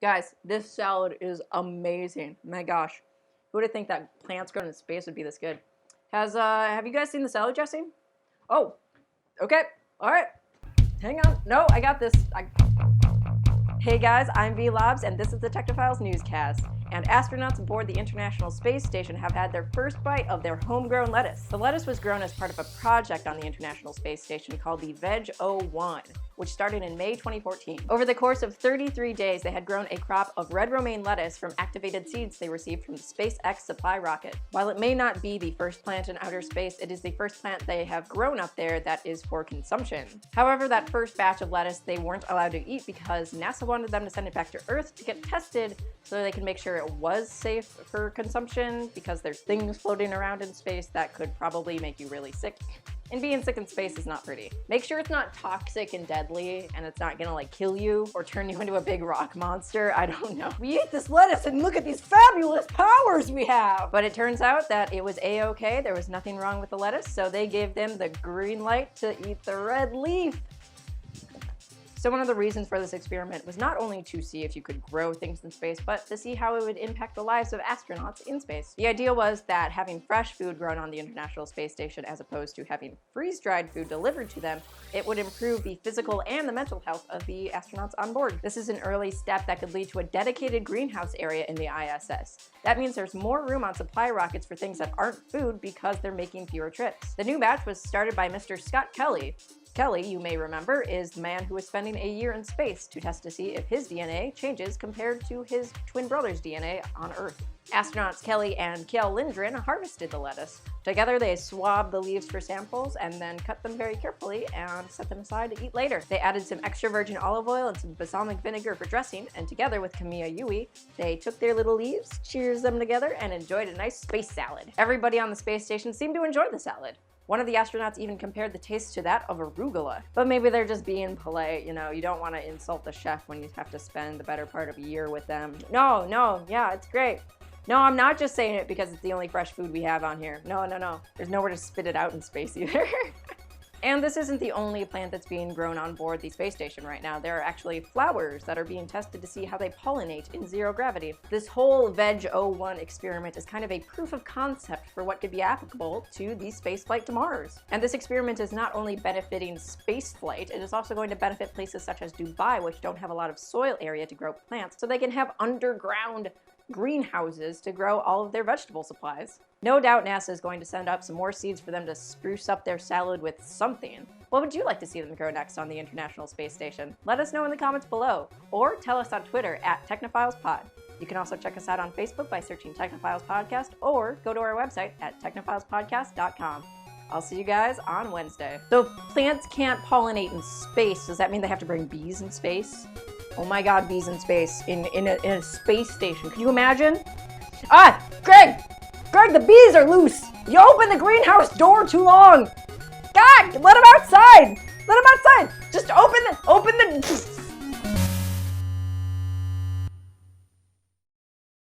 Guys, this salad is amazing. My gosh. Who would have think that plants grown in space would be this good? Have you guys seen the salad dressing? Oh, okay. All right. Hang on. No, I got this. Hey guys, I'm Vee Laabs, and this is the Technophiles Newscast. And astronauts aboard the International Space Station have had their first bite of their homegrown lettuce. The lettuce was grown as part of a project on the International Space Station called the Veg-01, which started in May 2014. Over the course of 33 days, they had grown a crop of red romaine lettuce from activated seeds they received from the SpaceX supply rocket. While it may not be the first plant in outer space, it is the first plant they have grown up there that is for consumption. However, that first batch of lettuce they weren't allowed to eat because NASA wanted them to send it back to Earth to get tested so they could make sure it was safe for consumption, because there's things floating around in space that could probably make you really sick. And being sick in space is not pretty. Make sure it's not toxic and deadly, and it's not gonna kill you or turn you into a big rock monster. I don't know. We ate this lettuce and look at these fabulous powers we have! But it turns out that it was a-okay. There was nothing wrong with the lettuce, so they gave them the green light to eat the red leaf. So one of the reasons for this experiment was not only to see if you could grow things in space, but to see how it would impact the lives of astronauts in space. The idea was that having fresh food grown on the International Space Station as opposed to having freeze-dried food delivered to them, it would improve the physical and the mental health of the astronauts on board. This is an early step that could lead to a dedicated greenhouse area in the ISS. That means there's more room on supply rockets for things that aren't food because they're making fewer trips. The new batch was started by Mr. Scott Kelly. Kelly, you may remember, is the man who is spending a year in space to test to see if his DNA changes compared to his twin brother's DNA on Earth. Astronauts Kelly and Kjell Lindgren harvested the lettuce. Together they swabbed the leaves for samples and then cut them very carefully and set them aside to eat later. They added some extra virgin olive oil and some balsamic vinegar for dressing, and together with Kamiya Yui, they took their little leaves, cheers them together, and enjoyed a nice space salad. Everybody on the space station seemed to enjoy the salad. One of the astronauts even compared the taste to that of arugula. But maybe they're just being polite, you know, you don't want to insult the chef when you have to spend the better part of a year with them. No, yeah, it's great. No, I'm not just saying it because it's the only fresh food we have on here. No. There's nowhere to spit it out in space either. And this isn't the only plant that's being grown on board the space station right now. There are actually flowers that are being tested to see how they pollinate in zero gravity. This whole Veg-01 experiment is kind of a proof of concept for what could be applicable to the spaceflight to Mars. And this experiment is not only benefiting spaceflight, it is also going to benefit places such as Dubai, which don't have a lot of soil area to grow plants, so they can have underground greenhouses to grow all of their vegetable supplies. No doubt NASA is going to send up some more seeds for them to spruce up their salad with something. What would you like to see them grow next on the International Space Station? Let us know in the comments below, or tell us on Twitter at TechnophilesPod. You can also check us out on Facebook by searching Technophiles Podcast, or go to our website at technophilespodcast.com. I'll see you guys on Wednesday. So if plants can't pollinate in space, does that mean they have to bring bees in space? Oh my god, bees in space, in a space station. Can you imagine? Ah, Greg, the bees are loose. You opened the greenhouse door too long. God, let them outside. Just open the